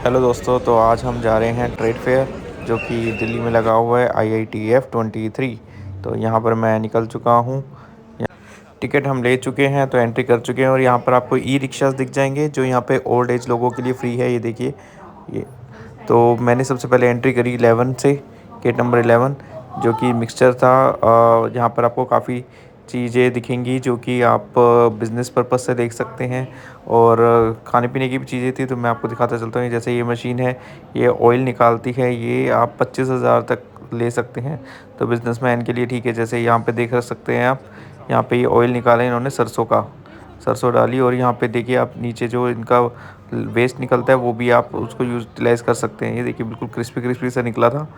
Hello दोस्तों, तो आज हम जा रहे हैं ट्रेड फेयर जो कि दिल्ली में लगा हुआ है IITF 23। तो यहाँ पर मैं निकल चुका हूँ। टिकट हम ले चुके हैं, तो एंट्री कर चुके हैं और यहाँ पर आपको ई रिक्शास दिख जाएंगे जो यहाँ पे ओल्ड एज लोगों के लिए फ्री है। ये देखिए, ये तो मैंने सबसे पहले एंट्री करी 11 से, गेट नंबर 11, जो कि मिक्सचर था। यहाँ पर आपको काफ़ी चीज़ें दिखेंगी जो कि आप बिज़नेस पर्पज़ से देख सकते हैं। और खाने पीने की भी चीज़ें थी, तो मैं आपको दिखाता चलता हूँ। जैसे ये मशीन है, ये ऑयल निकालती है, ये आप 25,000 तक ले सकते हैं। तो बिजनेसमैन के लिए ठीक है। जैसे यहाँ पे देख सकते हैं आप, यहाँ पे ये ऑयल निकाला इन्होंने सरसों का, सरसों डाली। और यहाँ पे देखिए आप, नीचे जो इनका वेस्ट निकलता है वो भी आप उसको यूटिलाइज़ कर सकते हैं। ये देखिए बिल्कुल क्रिस्पी क्रिस्पी सा निकला था।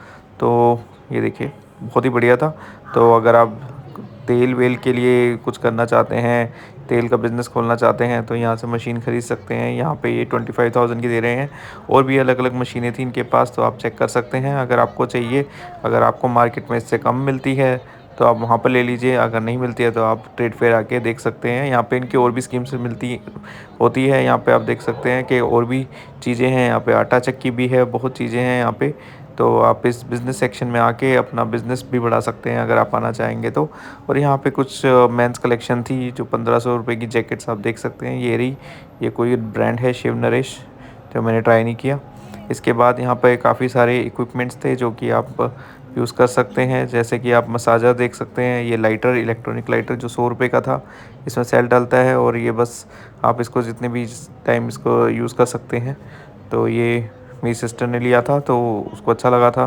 तो ये देखिए बहुत ही बढ़िया था। तो अगर आप तेल वेल के लिए कुछ करना चाहते हैं, तेल का बिज़नेस खोलना चाहते हैं, तो यहाँ से मशीन ख़रीद सकते हैं। यहाँ पे ये 25,000 की दे रहे हैं। और भी अलग अलग मशीनें थी इनके पास, तो आप चेक कर सकते हैं अगर आपको चाहिए। अगर आपको मार्केट में इससे कम मिलती है तो आप वहाँ पर ले लीजिए, अगर नहीं मिलती है तो आप ट्रेड फेयर आके देख सकते हैं। यहाँ पे इनकी और भी स्कीम्स मिलती होती है। यहाँ पे आप देख सकते हैं कि और भी चीज़ें हैं। यहाँ पे आटा चक्की भी है, बहुत चीज़ें हैं यहाँ पे। तो आप इस बिज़नेस सेक्शन में आके अपना बिज़नेस भी बढ़ा सकते हैं अगर आप आना चाहेंगे तो। और यहाँ पे कुछ मेंस कलेक्शन थी, जो 1500 रुपये की जैकेट्स आप देख सकते हैं। ये रही, ये कोई ब्रांड है शिव नरेश, जो मैंने ट्राई नहीं किया। इसके बाद यहाँ पे काफ़ी सारे इक्विपमेंट्स थे जो कि आप यूज़ कर सकते हैं। जैसे कि आप मसाजर देख सकते हैं, ये लाइटर, इलेक्ट्रॉनिक लाइटर जो 100 रुपये का था, इसमें सेल डलता है और ये बस आप इसको जितने भी टाइम इसको यूज़ कर सकते हैं। तो ये मेरी सिस्टर ने लिया था, तो उसको अच्छा लगा था।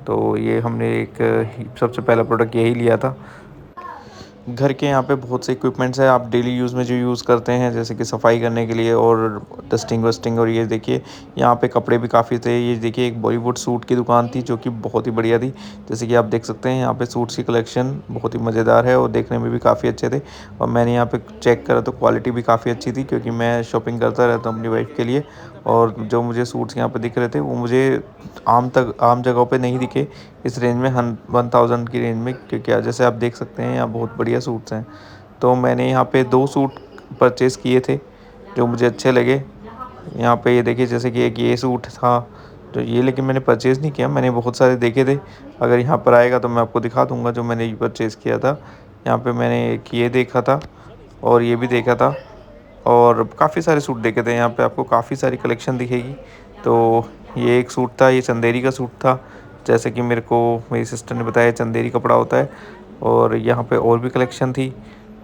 तो ये हमने एक सबसे पहला प्रोडक्ट यही लिया था। घर के यहाँ पे बहुत से इक्विपमेंट्स हैं आप डेली यूज़ में जो यूज़ करते हैं, जैसे कि सफाई करने के लिए और डस्टिंग वस्टिंग। और ये देखिए यहाँ पे कपड़े भी काफ़ी थे। ये देखिए एक बॉलीवुड सूट की दुकान थी जो कि बहुत ही बढ़िया थी। जैसे कि आप देख सकते हैं यहाँ पे सूट्स की कलेक्शन बहुत ही मज़ेदार है और देखने में भी काफ़ी अच्छे थे। और मैंने यहाँ पे चेक करा तो क्वालिटी भी काफ़ी अच्छी थी, क्योंकि मैं शॉपिंग करता रहता हूँ अपनी वाइफ के लिए। और जो मुझे सूट्स यहाँ पे दिख रहे थे वो मुझे आम जगहों पे नहीं दिखे इस रेंज में, 1000 की रेंज में। क्योंकि जैसे आप देख सकते हैं यहाँ बहुत बढ़िया सूट्स हैं। तो मैंने यहाँ पे 2 सूट परचेज़ किए थे जो मुझे अच्छे लगे। यहाँ पे ये देखिए, जैसे कि एक ये सूट था, तो ये लेकिन मैंने परचेज़ नहीं किया, मैंने बहुत सारे देखे थे। अगर यहाँ पर आएगा तो मैं आपको दिखा दूँगा जो मैंने परचेज़ किया था। यहाँ पे मैंने एक ये देखा था और ये भी देखा था, और काफ़ी सारे सूट देखे थे। यहाँ पे आपको काफ़ी सारी कलेक्शन दिखेगी। तो ये एक सूट था, ये चंदेरी का सूट था, जैसे कि मेरे को मेरी सिस्टर ने बताया चंदेरी कपड़ा होता है। और यहाँ पे और भी कलेक्शन थी।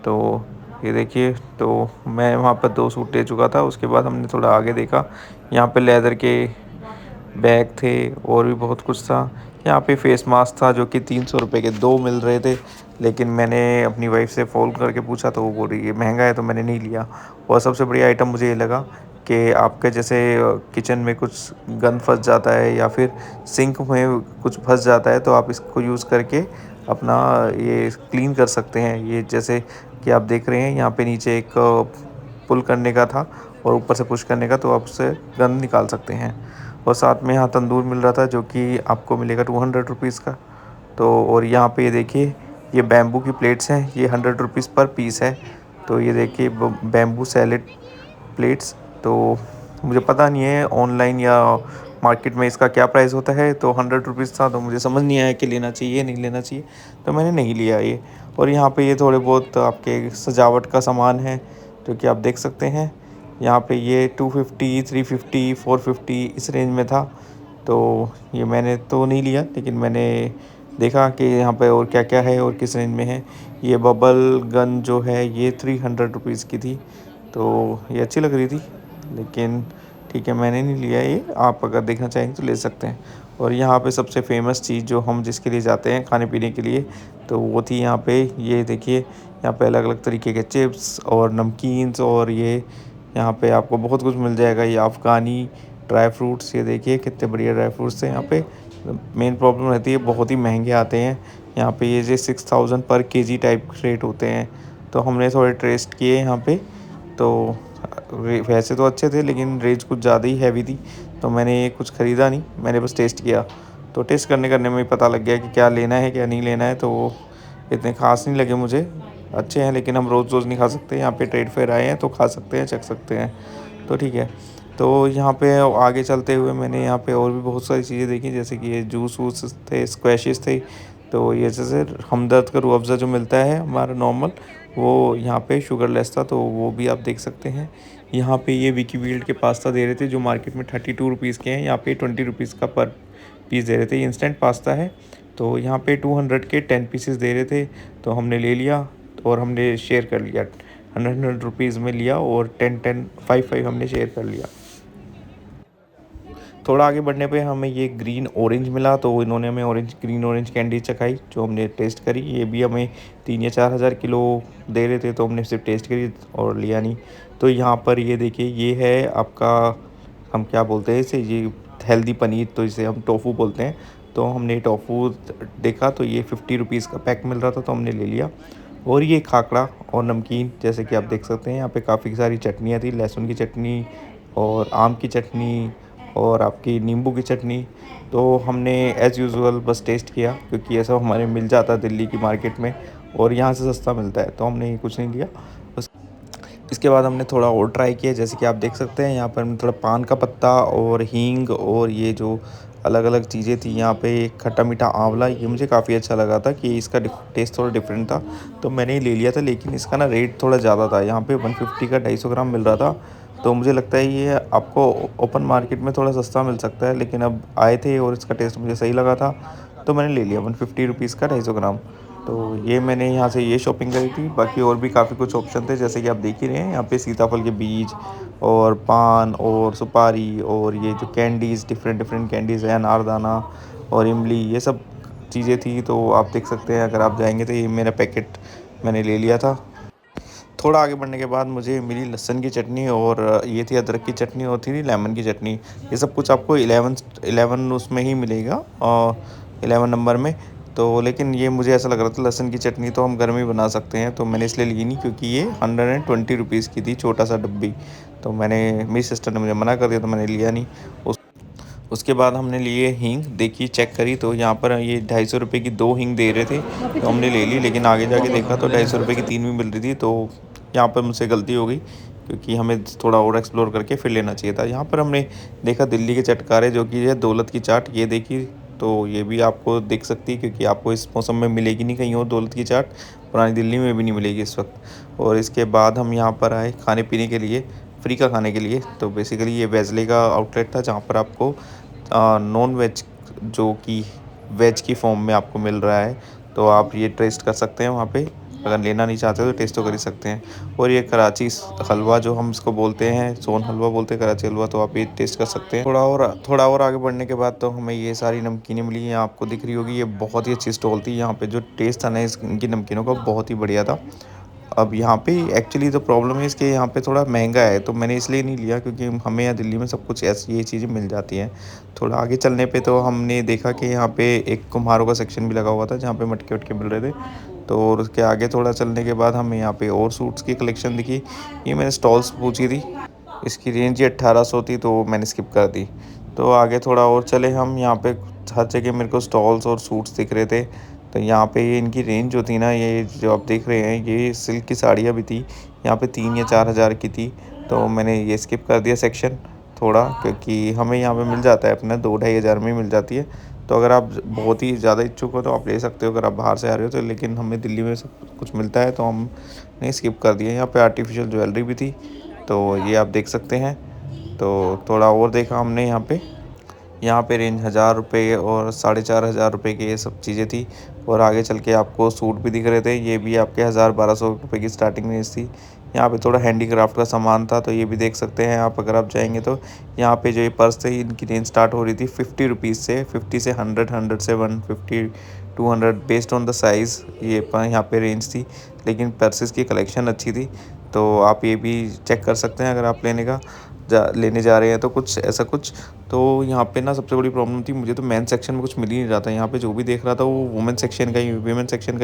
तो ये देखिए, तो मैं वहाँ पर 2 सूट ले चुका था। उसके बाद हमने थोड़ा आगे देखा, यहाँ पे लेदर के बैग थे और भी बहुत कुछ था। यहाँ पे फेस मास्क था जो कि 300 रुपये के 2 मिल रहे थे। लेकिन मैंने अपनी वाइफ से फ़ोन करके पूछा तो वो बोल रही है महंगा है, तो मैंने नहीं लिया। और सबसे बढ़िया आइटम मुझे ये लगा कि आपके जैसे किचन में कुछ गंद फंस जाता है या फिर सिंक में कुछ फंस जाता है, तो आप इसको यूज़ करके अपना ये क्लीन कर सकते हैं। ये जैसे कि आप देख रहे हैं यहाँ पे नीचे एक पुल करने का था और ऊपर से पुश करने का, तो आप उससे गंद निकाल सकते हैं। और साथ में यहाँ तंदूर मिल रहा था जो कि आपको मिलेगा 200 रुपीज़ का। तो और यहाँ पे ये देखिए, ये बैम्बू की प्लेट्स हैं, ये 100 रुपीज़ पर पीस है। तो ये देखिए बैम्बू सैलेड प्लेट्स। तो मुझे पता नहीं है ऑनलाइन या मार्केट में इसका क्या प्राइस होता है। तो 100 रुपीज़ था, तो मुझे समझ नहीं आया कि लेना चाहिए नहीं लेना चाहिए, तो मैंने नहीं लिया ये। और यहाँ पे ये थोड़े बहुत आपके सजावट का सामान है जो कि आप देख सकते हैं। यहाँ पे ये 250, 350, 450 इस रेंज में था। तो ये मैंने तो नहीं लिया, लेकिन मैंने देखा कि यहाँ पे और क्या क्या है और किस रेंज में है। ये बबल गन जो है ये 300 रुपीज़ की थी। तो ये अच्छी लग रही थी, लेकिन ठीक है मैंने नहीं लिया ये। आप अगर देखना चाहेंगे तो ले सकते हैं। और यहाँ पे सबसे फेमस चीज़ जो हम जिसके लिए जाते हैं खाने पीने के लिए, तो वो थी यहाँ पे, ये देखिए यहाँ पे अलग अलग तरीके के चिप्स और नमकीन्स। और ये यहाँ पे आपको बहुत कुछ मिल जाएगा। ये अफ़गानी ड्राई फ्रूट्स, ये देखिए कितने बढ़िया ड्राई फ्रूट्स हैं यहाँ पे। मेन प्रॉब्लम रहती है बहुत ही महंगे आते हैं यहाँ पे। ये जो 6000 पर केजी टाइप रेट होते हैं। तो हमने थोड़े टेस्ट किए यहाँ पे, तो वैसे तो अच्छे थे लेकिन रेंज कुछ ज़्यादा ही हैवी थी। तो मैंने ये कुछ ख़रीदा नहीं, मैंने बस टेस्ट किया। तो टेस्ट करने करने में ही पता लग गया कि क्या लेना है क्या नहीं लेना है। तो वो इतने ख़ास नहीं लगे मुझे, अच्छे हैं लेकिन हम रोज़ रोज़ नहीं खा सकते। यहाँ पे ट्रेड फेयर आए हैं तो खा सकते हैं, चख सकते हैं, तो ठीक है। तो यहाँ पे आगे चलते हुए मैंने यहाँ पे और भी बहुत सारी चीज़ें देखी, जैसे कि ये जूस वूस थे, स्क्वैशेस थे। तो ये जैसे हमदर्द का रूह अफ़ज़ा जो मिलता है हमारा नॉर्मल, वो यहाँ पे शुगरलेस था, तो वो भी आप देख सकते हैं। यहाँ पे ये विकीफील्ड के पास्ता दे रहे थे जो मार्केट में 32 रुपीज़ के हैं, यहाँ पे 20 रुपीज़ का पर पीस दे रहे थे। ये इंस्टेंट पास्ता है, तो यहाँ पे 200 के 10 पीसेस दे रहे थे, तो हमने ले लिया और हमने शेयर कर लिया। 100 रुपीज़ में लिया और 10 5 5 हमने शेयर कर लिया। थोड़ा आगे बढ़ने पे हमें ये ग्रीन ऑरेंज मिला, तो इन्होंने हमें ग्रीन ऑरेंज कैंडी चखाई जो हमने टेस्ट करी। ये भी हमें 3 या 4 हज़ार किलो दे रहे थे, तो हमने सिर्फ टेस्ट करी और लिया नहीं। तो यहाँ पर ये देखिए, ये है आपका, हम क्या बोलते हैं इसे, ये हेल्दी पनीर, तो इसे हम टोफू बोलते हैं। तो हमने टोफू देखा तो ये 50 रुपीज़ का पैक मिल रहा था, तो हमने ले लिया। और ये खाखड़ा और नमकीन, जैसे कि आप देख सकते हैं यहाँ पे काफ़ी सारी चटनियाँ थी, लहसुन की चटनी और आम की चटनी और आपकी नींबू की चटनी। तो हमने एज़ यूजुअल बस टेस्ट किया, क्योंकि ये सब हमारे मिल जाता है दिल्ली की मार्केट में और यहाँ से सस्ता मिलता है, तो हमने कुछ नहीं लिया। बस इसके बाद हमने थोड़ा और ट्राई किया, जैसे कि आप देख सकते हैं यहाँ पर हमने थोड़ा पान का पत्ता और हींग और ये जो अलग अलग चीज़ें थी, यहाँ पे खट्टा मीठा आंवला, ये मुझे काफ़ी अच्छा लगा था कि इसका टेस्ट थोड़ा डिफरेंट था, तो मैंने ये ले लिया था। लेकिन इसका ना रेट थोड़ा ज़्यादा था, यहाँ पे 150 का 250 ग्राम मिल रहा था। तो मुझे लगता है ये आपको ओपन मार्केट में थोड़ा सस्ता मिल सकता है, लेकिन अब आए थे और इसका टेस्ट मुझे सही लगा था, तो मैंने ले लिया 150 रुपीज़ का 250 ग्राम। तो ये मैंने यहाँ से ये शॉपिंग करी थी। बाकी और भी काफ़ी कुछ ऑप्शन थे, जैसे कि आप देख ही रहे हैं यहाँ पे सीताफल के बीज और पान और सुपारी और ये जो कैंडीज़, डिफरेंट डिफरेंट कैंडीज़ है, अनारदाना और इमली, ये सब चीज़ें थी। तो आप देख सकते हैं, अगर आप जाएंगे तो ये मेरा पैकेट मैंने ले लिया था। थोड़ा आगे बढ़ने के बाद मुझे मिली लहसुन की चटनी और ये थी अदरक की चटनी और थी लेमन की चटनी। ये सब कुछ आपको 11 उसमें ही मिलेगा, और 11 नंबर में। तो लेकिन ये मुझे ऐसा लग रहा था लहसुन की चटनी तो हम घर में ही बना सकते हैं, तो मैंने इसलिए ली नहीं, क्योंकि ये 120 रुपीज़ की थी, छोटा सा डब्बी। तो मेरी सिस्टर ने मुझे मना कर दिया, तो मैंने लिया नहीं। उसके बाद हमने लिए हींग, देखी चेक करी तो यहाँ पर ये 250 रुपये की 2 हींग दे रहे थे, तो हमने ले ली। लेकिन आगे जाके देखा तो 250 रुपये की 3 भी मिल रही थी, तो यहाँ पर मुझसे गलती हो गई, क्योंकि हमें थोड़ा और एक्सप्लोर करके फिर लेना चाहिए था। यहाँ पर हमने देखा दिल्ली के चटकारे, जो कि है दौलत की चाट, ये देखी। तो ये भी आपको देख सकती है, क्योंकि आपको इस मौसम में मिलेगी नहीं कहीं और, दौलत की चाट पुरानी दिल्ली में भी नहीं मिलेगी इस वक्त। और इसके बाद हम यहाँ पर आए खाने पीने के लिए, फ्री का खाने के लिए। तो बेसिकली ये वेजले का आउटलेट था, जहाँ पर आपको नॉन वेज जो कि वेज की फॉर्म में आपको मिल रहा है, तो आप ये टेस्ट कर सकते हैं वहाँ पे। अगर लेना नहीं चाहते तो टेस्ट तो कर ही सकते हैं। और ये कराची हलवा जो हम इसको बोलते हैं, सोन हलवा बोलते हैं, कराची हलवा, तो आप ये टेस्ट कर सकते हैं। थोड़ा और आगे बढ़ने के बाद तो हमें ये सारी नमकीनें मिली हैं, आपको दिख रही होगी। ये बहुत ही अच्छी स्टॉल थी, यहाँ पे जो टेस्ट था ना इनकी नमकीनों का, बहुत ही बढ़िया था। अब यहाँ पे एक्चुअली तो प्रॉब्लम है इसके, यहाँ पे थोड़ा महंगा है, तो मैंने इसलिए नहीं लिया, क्योंकि हमें यहाँ दिल्ली में सब कुछ ऐसी ये चीज़ें मिल जाती हैं। थोड़ा आगे चलने पे तो हमने देखा कि यहाँ पे एक कुम्हारों का सेक्शन भी लगा हुआ था, जहाँ पे मटके वटके मिल रहे थे। तो और उसके आगे थोड़ा चलने के बाद हमें यहाँ पे और सूट्स की कलेक्शन दिखी। ये मैंने स्टॉल्स पूछी थी, इसकी रेंज ही 1800 थी, तो मैंने स्किप कर दी। तो आगे थोड़ा और चले हम, यहाँ पे हर जगह मेरे को स्टॉल्स और सूट्स दिख रहे थे। तो यहाँ पे ये इनकी रेंज जो थी ना, ये जो आप देख रहे हैं, ये सिल्क की साड़ियाँ भी थी, यहाँ पे 3 या 4 हज़ार की थी। तो मैंने ये स्किप कर दिया सेक्शन थोड़ा, क्योंकि हमें यहाँ पे मिल जाता है अपना 2 ढाई हज़ार में ही मिल जाती है। तो अगर आप बहुत ही ज़्यादा इच्छुक हो तो आप ले सकते हो, अगर आप बाहर से आ रहे हो तो। लेकिन हमें दिल्ली में सब कुछ मिलता है, तो हमने स्किप कर दिया। यहाँ पे आर्टिफिशियल ज्वेलरी भी थी, तो ये आप देख सकते हैं। तो थोड़ा और देखा हमने यहाँ पे रेंज 1000 रुपये और 4500 रुपये की ये सब चीज़ें थी। और आगे चल के आपको सूट भी दिख रहे थे, ये भी आपके 1000-1200 रुपये की स्टार्टिंग रेंज थी। यहाँ पे थोड़ा हैंडीक्राफ्ट का सामान था, तो ये भी देख सकते हैं आप, अगर आप जाएंगे तो। यहाँ पे जो ये पर्स थे, इनकी रेंज स्टार्ट हो रही थी 50 रुपीज़ से, 50 से 100, 100 से 150, 200, बेस्ड ऑन द साइज़ ये यहाँ पे रेंज थी। लेकिन पर्सेस की कलेक्शन अच्छी थी, तो आप ये भी चेक कर सकते हैं अगर आप लेने जा रहे हैं तो कुछ ऐसा कुछ। तो यहाँ पे ना सबसे बड़ी प्रॉब्लम थी, मुझे तो मेन सेक्शन में कुछ मिल ही नहीं रहा था। यहाँ पे जो भी देख रहा था वो वुमेन सेक्शन का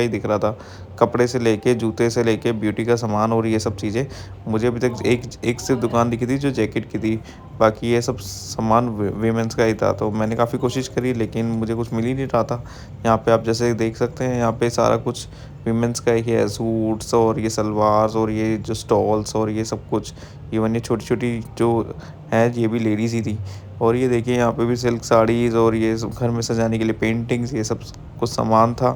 ही दिख रहा था। कपड़े से लेके, जूते से लेके, ब्यूटी का सामान और ये सब चीज़ें। मुझे अभी तक एक एक सिर्फ दुकान दिखी थी जो जैकेट की थी, बाकी ये सब सामान वीमेंस का ही था। तो मैंने काफ़ी कोशिश करी लेकिन मुझे कुछ मिल ही नहीं रहा था। यहाँ पे आप जैसे देख सकते हैं, यहाँ पे सारा कुछ वीमेंस का ही है, सूट्स और ये सलवार्स और ये जो स्टॉल्स और ये सब कुछ। इवन ये छोटी-छोटी जो है ये भी लेडीज़ ही थी। और ये देखिए यहाँ पे भी सिल्क साड़ीज़ और ये सब घर में सजाने के लिए पेंटिंग्स, ये सब कुछ सामान था।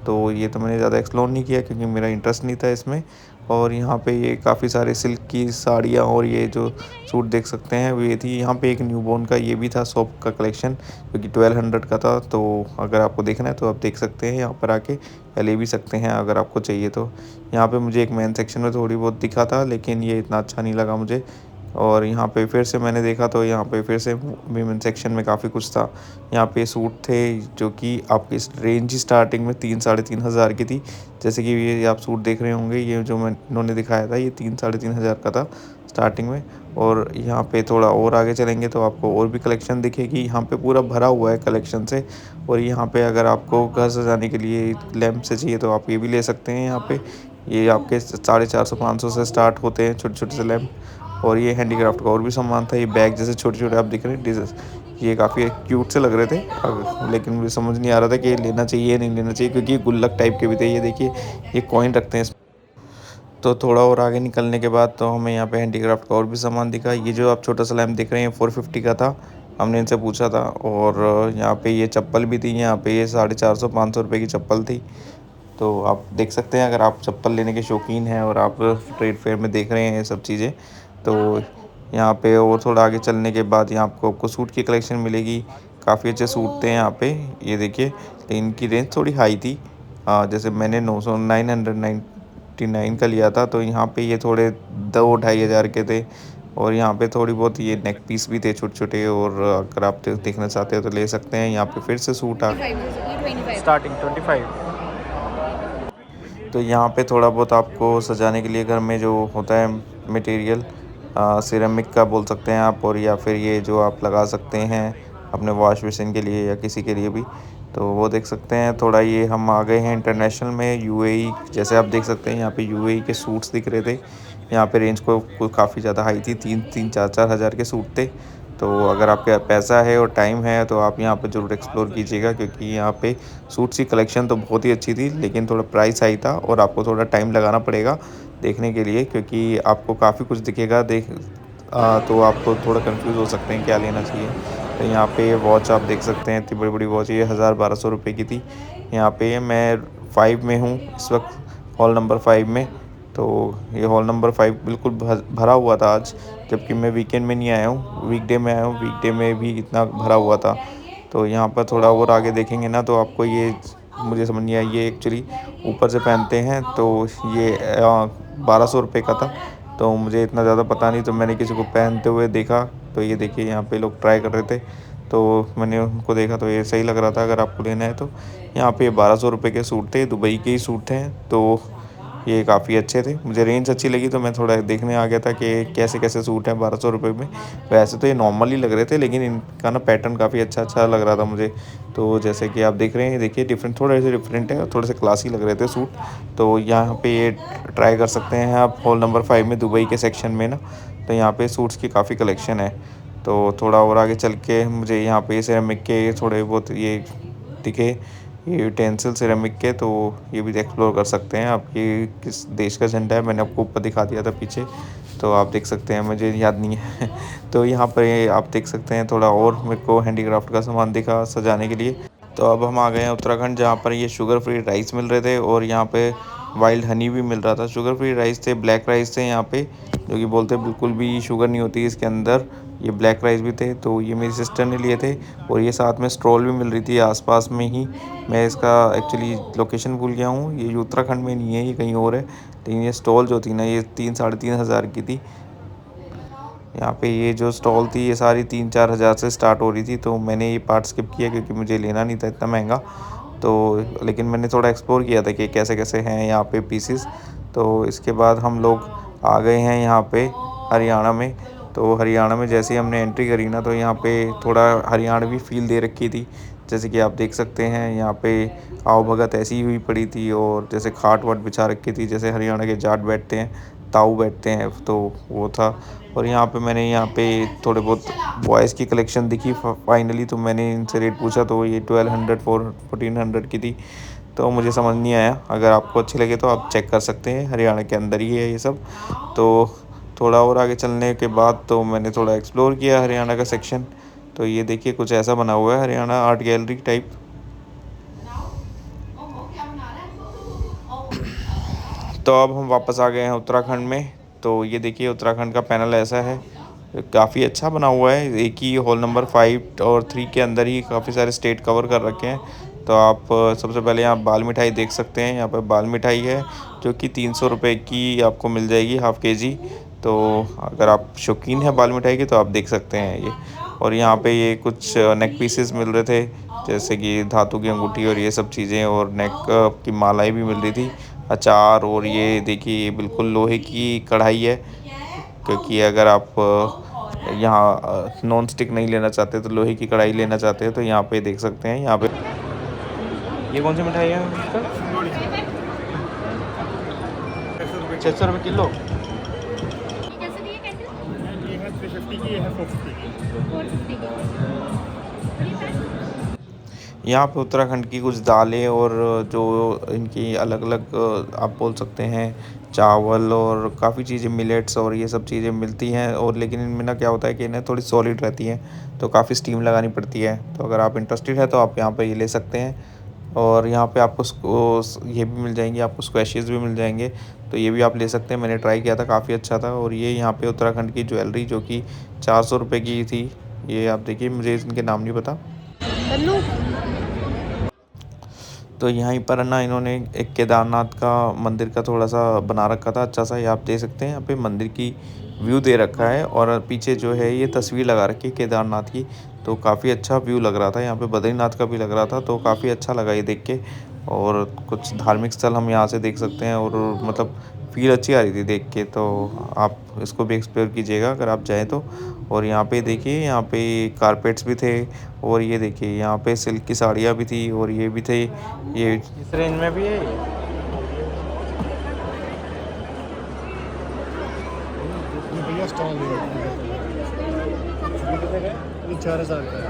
तो ये तो मैंने ज़्यादा एक्सप्लोर नहीं किया क्योंकि मेरा इंटरेस्ट नहीं था इसमें। और यहाँ पे ये काफ़ी सारे सिल्क की साड़ियाँ और ये जो सूट देख सकते हैं वो ये थी। यहाँ पे एक न्यूबॉर्न का ये भी था सोप का कलेक्शन, जो कि 1200 का था। तो अगर आपको देखना है तो आप देख सकते हैं यहाँ पर आके, या ले भी सकते हैं अगर आपको चाहिए तो। यहाँ पे मुझे एक मेन सेक्शन में थोड़ी बहुत दिखा था लेकिन ये इतना अच्छा नहीं लगा मुझे। और यहाँ पे फिर से मैंने देखा तो यहाँ पे फिर से वीमेन सेक्शन में काफ़ी कुछ था। यहाँ पे सूट थे जो कि आपकी रेंज ही स्टार्टिंग में 3 साढ़े 3 हज़ार की थी। जैसे कि ये आप सूट देख रहे होंगे, ये जो इन्होंने दिखाया था ये 3 साढ़े 3 हज़ार का था स्टार्टिंग में। और यहाँ पे थोड़ा और आगे चलेंगे तो आपको और भी कलेक्शन दिखेगी। यहाँ पे पूरा भरा हुआ है कलेक्शन से। और यहाँ पे अगर आपको घर सजाने के लिए लैंप से चाहिए तो आप ये भी ले सकते हैं। यहाँ पे ये आपके 450 500 से स्टार्ट होते हैं छोटे छोटे से लैंप। और ये हैंडीक्राफ्ट का और भी सामान था। ये बैग जैसे छोटे-छोटे आप दिख रहे हैं ये काफ़ी क्यूट से लग रहे थे। लेकिन मुझे समझ नहीं आ रहा था कि ये लेना चाहिए या नहीं लेना चाहिए, क्योंकि ये गुल्लक टाइप के भी थे। ये देखिए ये कॉइन रखते हैं इसमें। तो थोड़ा और आगे निकलने के बाद तो हमें यहाँ पे हैंडीक्राफ्ट का और भी सामान दिखा। ये जो आप छोटा सा लैंप देख रहे हैं 450 का था, हमने इनसे पूछा था। और यहाँ पे ये चप्पल भी थी। यहाँ पे ये 450 500 रुपये की चप्पल थी। तो आप देख सकते हैं अगर आप चप्पल लेने के शौकीन हैं और आप ट्रेड फेयर में देख रहे हैं ये सब चीज़ें, तो यहाँ पे और थोड़ा आगे चलने के बाद यहाँ आपको सूट की कलेक्शन मिलेगी। काफ़ी अच्छे सूट थे यहाँ पे, ये देखिए। लेकिन इनकी रेंज थोड़ी हाई थी। जैसे मैंने 999 का लिया था, तो यहाँ पे ये थोड़े 2-2,500 के थे। और यहाँ पे थोड़ी बहुत ये नेक पीस भी थे छोटे छोटे। और अगर आप देखना चाहते हो तो ले सकते हैं। यहाँ पे फिर से सूट आ स्टार्टिंग 25। तो यहाँ पे थोड़ा बहुत आपको सजाने के लिए घर में जो होता है मटेरियल, सिरेमिक का बोल सकते हैं आप, और या फिर ये जो आप लगा सकते हैं अपने वॉश बेसिन के लिए या किसी के लिए भी, तो वो देख सकते हैं। थोड़ा ये हम आ गए हैं इंटरनेशनल में, यूएई। जैसे आप देख सकते हैं यहाँ पे यूएई के सूट्स दिख रहे थे। यहाँ पे रेंज को काफ़ी ज़्यादा हाई थी, 3-4 हज़ार के सूट थे। तो अगर आपके पास पैसा है और टाइम है तो आप यहाँ पे ज़रूर एक्सप्लोर कीजिएगा, क्योंकि यहाँ पे सूट्स की कलेक्शन तो बहुत ही अच्छी थी लेकिन थोड़ा प्राइस हाई था और आपको थोड़ा टाइम लगाना पड़ेगा देखने के लिए, क्योंकि आपको काफ़ी कुछ दिखेगा तो आपको थोड़ा कंफ्यूज हो सकते हैं क्या लेना चाहिए। तो यहाँ पे ये वॉच आप देख सकते हैं, इतनी बड़ी बड़ी वॉच, ये 1000-1200 रुपये की थी। यहाँ पे मैं 5 में हूँ इस वक्त, हॉल नंबर 5 में। तो ये हॉल नंबर 5 बिल्कुल भरा हुआ था आज, जबकि मैं वीकेंड में नहीं आया हूँ, वीकडे में आया हूँ। वीकडे में भी इतना भरा हुआ था। तो यहाँ पर थोड़ा और आगे देखेंगे ना तो आपको ये मुझे समझ नहीं आया, ये एक्चुअली ऊपर से पहनते हैं। तो ये 1200 रुपये का था। तो मुझे इतना ज़्यादा पता नहीं, तो मैंने किसी को पहनते हुए देखा। तो ये देखिए यहाँ पे लोग ट्राई कर रहे थे, तो मैंने उनको देखा तो ये सही लग रहा था अगर आपको लेना है तो। यहाँ पे 1200 रुपये के सूट थे, दुबई के ही सूट थे। तो ये काफ़ी अच्छे थे, मुझे रेंज अच्छी लगी तो मैं थोड़ा देखने आ गया था कि कैसे कैसे सूट हैं 1200 रुपये में। वैसे तो ये नॉर्मल ही लग रहे थे लेकिन इनका ना पैटर्न काफ़ी अच्छा अच्छा लग रहा था मुझे। तो जैसे कि आप देख रहे हैं, देखिए थोड़े से डिफरेंट है, थोड़े से क्लासी लग रहे थे सूट। तो यहाँ पे ये ट्राई कर सकते हैं आप हॉल नंबर 5 में, दुबई के सेक्शन में ना। तो यहाँ पे सूट्स की काफ़ी कलेक्शन है। तो थोड़ा और आगे चल के मुझे यहाँ पे सिरेमिक के थोड़े बहुत ये दिखे, ये यूटेंसिल सिरेमिक के। तो ये भी एक्सप्लोर कर सकते हैं आप। ये किस देश का झंडा है मैंने आपको ऊपर दिखा दिया था पीछे, तो आप देख सकते हैं, मुझे याद नहीं है। तो यहाँ पर ये आप देख सकते हैं, थोड़ा और मेरे को हैंडीक्राफ्ट का सामान दिखा सजाने के लिए। तो अब हम आ गए हैं उत्तराखंड, जहाँ पर ये शुगर फ्री राइस मिल रहे थे और यहाँ पे वाइल्ड हनी भी मिल रहा था। शुगर फ्री राइस थे, ब्लैक राइस थे यहाँ पे, जो कि बोलते बिल्कुल भी शुगर नहीं होती इसके अंदर। ये ब्लैक राइस भी थे, तो ये मेरी सिस्टर ने लिए थे। और ये साथ में स्ट्रॉल भी मिल रही थी आसपास में ही। मैं इसका एक्चुअली लोकेशन भूल गया हूँ, ये उत्तराखंड में नहीं है, ये कहीं और है। लेकिन ये स्टॉल जो थी ना, ये 3-3.5 हज़ार की थी। यहाँ पे ये जो स्टॉल थी ये सारी 3-4 हज़ार से स्टार्ट हो रही थी। तो मैंने ये पार्ट स्किप किया क्योंकि मुझे लेना नहीं था इतना महंगा। तो लेकिन मैंने थोड़ा एक्सप्लोर किया था कि कैसे कैसे हैं यहाँ पे पीसीस। तो इसके बाद हम लोग आ गए हैं यहाँ पे हरियाणा में। तो तो हरियाणा में जैसे ही हमने एंट्री करी ना, तो यहाँ पे थोड़ा हरियाणवी फ़ील दे रखी थी। जैसे कि आप देख सकते हैं यहाँ पे आओ भगत ऐसी ही हुई पड़ी थी, और जैसे खाट वाट बिछा रखी थी, जैसे हरियाणा के जाट बैठते हैं, ताऊ बैठते हैं, तो वो था। और यहाँ पे मैंने यहाँ पे थोड़े बहुत बॉयज़ की कलेक्शन दिखी फाइनली, तो मैंने इनसे रेट पूछा तो ये 1200 1400 की थी। तो मुझे समझ नहीं आया, अगर आपको अच्छी लगे तो आप चेक कर सकते हैं, हरियाणा के अंदर ही है ये सब। तो थोड़ा और आगे चलने के बाद तो मैंने थोड़ा एक्सप्लोर किया हरियाणा का सेक्शन। तो ये देखिए कुछ ऐसा बना हुआ है हरियाणा आर्ट गैलरी टाइप। तो अब हम वापस आ गए हैं उत्तराखंड में। तो ये देखिए उत्तराखंड का पैनल ऐसा है, काफ़ी अच्छा बना हुआ है। एक ही हॉल नंबर 5 और 3 के अंदर ही काफ़ी सारे स्टेट कवर कर रखे हैं। तो आप सबसे पहले यहाँ बाल मिठाई देख सकते हैं। यहाँ पर बाल मिठाई है जो कि 300 रुपये की आपको मिल जाएगी, हाफ़ केजी। तो अगर आप शौकीन हैं बाल मिठाई के तो आप देख सकते हैं ये। और यहाँ पे ये कुछ नेक पीसेस मिल रहे थे, जैसे कि धातु की अंगूठी और ये सब चीज़ें, और नेक की मालाएँ भी मिल रही थी, अचार। और ये देखिए ये बिल्कुल लोहे की कढ़ाई है, क्योंकि अगर आप यहाँ नॉन स्टिक नहीं लेना चाहते तो लोहे की कढ़ाई लेना चाहते हैं तो यहाँ पे देख सकते हैं। यहाँ पे ये कौन सी मिठाई है इसका? 600 रुपये किलो। यहाँ पे उत्तराखंड की कुछ दालें और जो इनकी अलग अलग आप बोल सकते हैं चावल और काफ़ी चीज़ें मिलेट्स और ये सब चीज़ें मिलती हैं। और लेकिन इनमें ना क्या होता है कि इन्हें थोड़ी सॉलिड रहती हैं, तो काफ़ी स्टीम लगानी पड़ती है। तो अगर आप इंटरेस्टेड है तो आप यहाँ पे ये ले सकते हैं। और यहाँ पे आपको ये भी मिल जाएंगे, आपको स्क्वैशेस भी मिल जाएंगे, तो ये भी आप ले सकते हैं। मैंने ट्राई किया था, काफ़ी अच्छा था। और ये यहाँ पे उत्तराखंड की ज्वेलरी जो कि 400 रुपये की थी, ये आप देखिए, मुझे इनके नाम नहीं पता। तो यहीं पर ना इन्होंने एक केदारनाथ का मंदिर का थोड़ा सा बना रखा था अच्छा सा, ये आप देख सकते हैं। यहाँ पे मंदिर की व्यू दे रखा है, और पीछे जो है ये तस्वीर लगा रखी है केदारनाथ की। तो काफ़ी अच्छा व्यू लग रहा था, यहाँ पे बद्रीनाथ का भी लग रहा था, तो काफ़ी अच्छा लगा ये देख के। और कुछ धार्मिक स्थल हम यहाँ से देख सकते हैं, और मतलब फील अच्छी आ रही थी देख के। तो आप इसको भी एक्सप्लोर कीजिएगा अगर आप जाएँ तो। और यहाँ पे देखिए, यहाँ पे कारपेट्स भी थे, और ये देखिए यहाँ पे सिल्क की साड़ियाँ भी थी, और ये भी थे। ये इस रेंज में भी है ये भैया स्टॉल ये 4000 का है।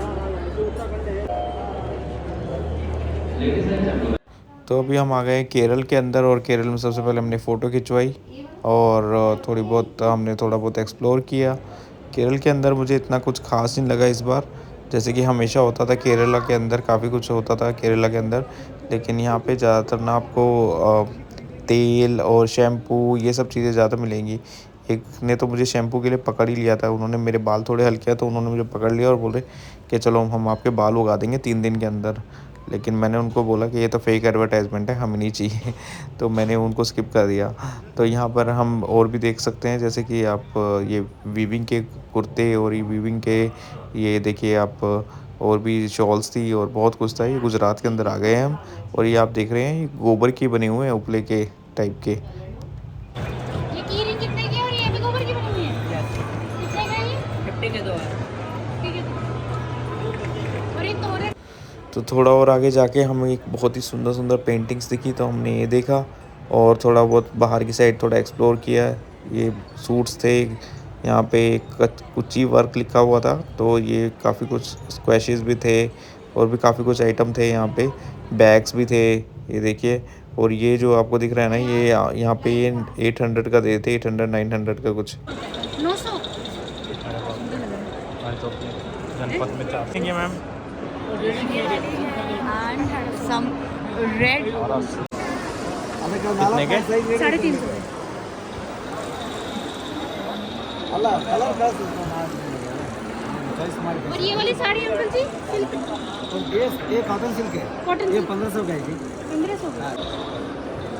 तो अभी हम आ गए केरल के अंदर, और केरल में सबसे पहले हमने फ़ोटो खिंचवाई, और थोड़ी बहुत हमने थोड़ा बहुत एक्सप्लोर किया। केरल के अंदर मुझे इतना कुछ ख़ास नहीं लगा इस बार, जैसे कि हमेशा होता था केरला के अंदर, काफ़ी कुछ होता था केरला के अंदर। लेकिन यहाँ पे ज़्यादातर ना आपको तेल और शैम्पू ये सब चीज़ें ज़्यादा मिलेंगी। एक ने तो मुझे शैम्पू के लिए पकड़ ही लिया था, उन्होंने मेरे बाल थोड़े हल्के हैं तो उन्होंने मुझे पकड़ लिया और बोले कि चलो हम आपके बाल उगा देंगे 3 दिन के अंदर। लेकिन मैंने उनको बोला कि ये तो फेक एडवर्टाइजमेंट है, हमें नहीं चाहिए। तो मैंने उनको स्किप कर दिया। तो यहाँ पर हम और भी देख सकते हैं, जैसे कि आप ये वीविंग के कुर्ते, और ये वीविंग के ये देखिए आप, और भी शॉल्स थी और बहुत कुछ था। ये गुजरात के अंदर आ गए हैं हम। और ये आप देख रहे हैं ये गोबर की बने हुए हैं, उपले के टाइप के। ये की रिंग कितने की है और ये भी गोबर की बनी हुई है? कितने का है ये? 50 के दो है। ठीक है। और ये तोरण। तो थोड़ा और आगे जाके हमें एक बहुत ही सुंदर सुंदर पेंटिंग्स दिखी, तो हमने ये देखा, और थोड़ा बहुत बाहर की साइड थोड़ा एक्सप्लोर किया। ये सूट्स थे, यहाँ पे कुची वर्क लिखा हुआ था, तो ये काफ़ी कुछ स्क्वैशेस भी थे, और भी काफ़ी कुछ आइटम थे यहाँ पे। बैग्स भी थे, ये देखिए। और ये जो आपको दिख रहा है ना, ये यहाँ पे ये 800 का देते, 800 900 का कुछ। 900 मैम and some red कितने के? 350 और ये वाली साड़ी अंकल जी सिल्क ये कॉटन सिल्क है, कॉटन ये 1500 का है जी। 1500 का।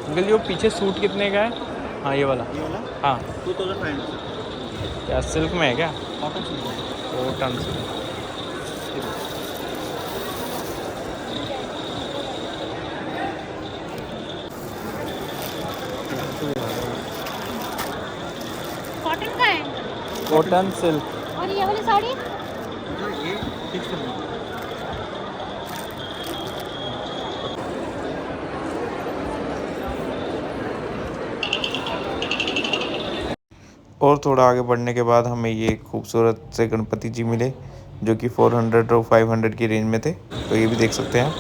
अंकल जी वो पीछे सूट कितने का है? हाँ ये वाला। हाँ 2500 क्या सिल्क में है क्या? कॉटन सिल्क है। कॉटन से। कॉटन का है कॉटन सिल्क। और ये वाली साड़ी ये 600। और थोड़ा आगे बढ़ने के बाद हमें ये खूबसूरत से गणपति जी मिले जो कि 400 और 500 की रेंज में थे, तो ये भी देख सकते हैं।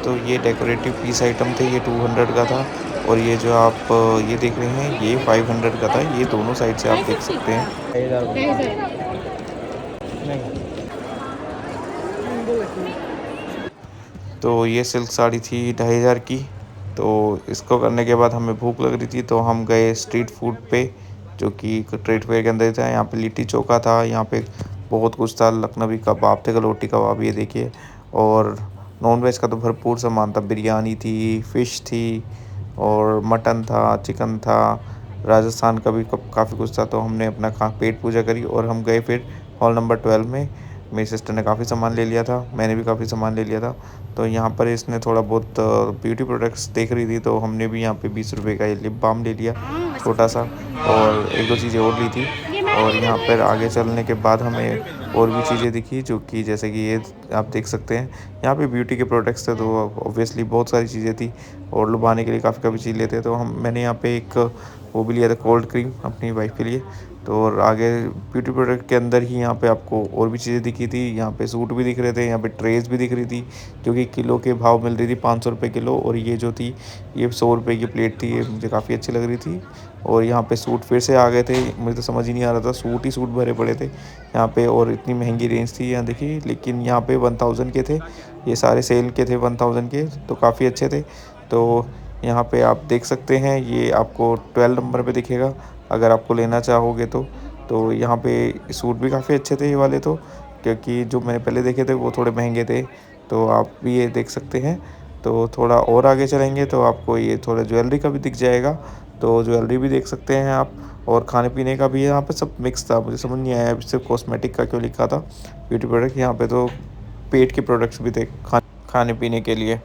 तो ये डेकोरेटिव पीस आइटम थे, ये 200 का था। और ये जो आप ये देख रहे हैं ये 500 का था। ये दोनों साइड से आप देख सकते हैं। तो ये सिल्क साड़ी थी 2500 की। तो इसको करने के बाद हमें भूख लग रही थी, तो हम गए स्ट्रीट फूड पे जो कि ट्रेड फेयर के अंदर था। यहाँ पे लिट्टी चोखा था, यहाँ पे बहुत कुछ था, लखनवी कबाब थे, रोटी कबाब ये देखिए। और नॉन वेज का तो भरपूर सामान था, बिरयानी थी, फ़िश थी और मटन था, चिकन था, राजस्थान का भी काफ़ी कुछ था। तो हमने अपना पेट पूजा करी और हम गए फिर हॉल नंबर 12 में। मेरी सिस्टर ने काफ़ी सामान ले लिया था, मैंने भी काफ़ी सामान ले लिया था। तो यहाँ पर इसने थोड़ा बहुत ब्यूटी प्रोडक्ट्स देख रही थी, तो हमने भी यहाँ पे 20 रुपए का ये लिप बाम ले लिया छोटा सा, और एक दो चीज़ें और ली थी। और यहाँ पर आगे चलने के बाद हमें और भी चीज़ें दिखी जो कि जैसे कि ये आप देख सकते हैं, यहाँ पे ब्यूटी के प्रोडक्ट्स थे, तो ऑब्वियसली बहुत सारी चीज़ें थी और लुभाने के लिए काफ़ी काफ़ी चीज़ लेते। तो मैंने यहाँ पे एक वो भी लिया था कोल्ड क्रीम अपनी वाइफ के लिए। तो और आगे ब्यूटी प्रोडक्ट के अंदर ही यहाँ पे आपको और भी चीज़ें दिखी थी। यहाँ पे सूट भी दिख रहे थे, यहाँ पे ट्रेस भी दिख रही थी जो कि किलो के भाव मिल रही थी, 500 रुपये किलो। और ये जो थी ये 100 रुपये की प्लेट थी, ये मुझे काफ़ी अच्छी लग रही थी। और यहाँ पे सूट फिर से आ गए थे, मुझे तो समझ ही नहीं आ रहा था, सूट ही सूट भरे पड़े थे यहाँ पे। और इतनी महंगी रेंज थी यहाँ देखिए, लेकिन यहाँ पे 1000 के थे, ये सारे सेल के थे 1000 के, तो काफ़ी अच्छे थे। तो यहाँ पे आप देख सकते हैं, ये आपको 12 नंबर पे दिखेगा अगर आपको लेना चाहोगे तो यहाँ पे सूट भी काफ़ी अच्छे थे ये वाले तो, क्योंकि जो मैंने पहले देखे थे वो थोड़े महंगे थे। तो आप भी ये देख सकते हैं। तो थोड़ा और आगे चलेंगे तो आपको ये थोड़ा ज्वेलरी का भी दिख जाएगा, तो ज्वेलरी भी देख सकते हैं आप। और खाने पीने का भी यहाँ पे सब मिक्स था, मुझे समझ नहीं आया सिर्फ कॉस्मेटिक का क्यों लिखा था ब्यूटी प्रोडक्ट। यहाँ पे तो पेट के प्रोडक्ट्स भी थे खाने पीने के लिए।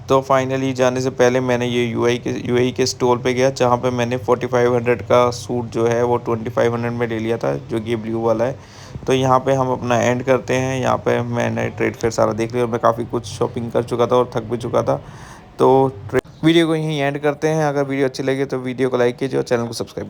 तो फाइनली जाने से पहले मैंने ये यूएई के स्टोर पे गया जहाँ पे मैंने 4500 का सूट जो है वो 2500 में ले लिया था, जो कि ब्लू वाला है। तो यहाँ पे हम अपना एंड करते हैं। यहाँ पे मैंने ट्रेड फेयर सारा देख लिया और मैं काफ़ी कुछ शॉपिंग कर चुका था और थक भी चुका था। तो वीडियो को यहीं एंड करते हैं। अगर वीडियो अच्छी लगी तो वीडियो को लाइक कीजिए और चैनल को सब्सक्राइब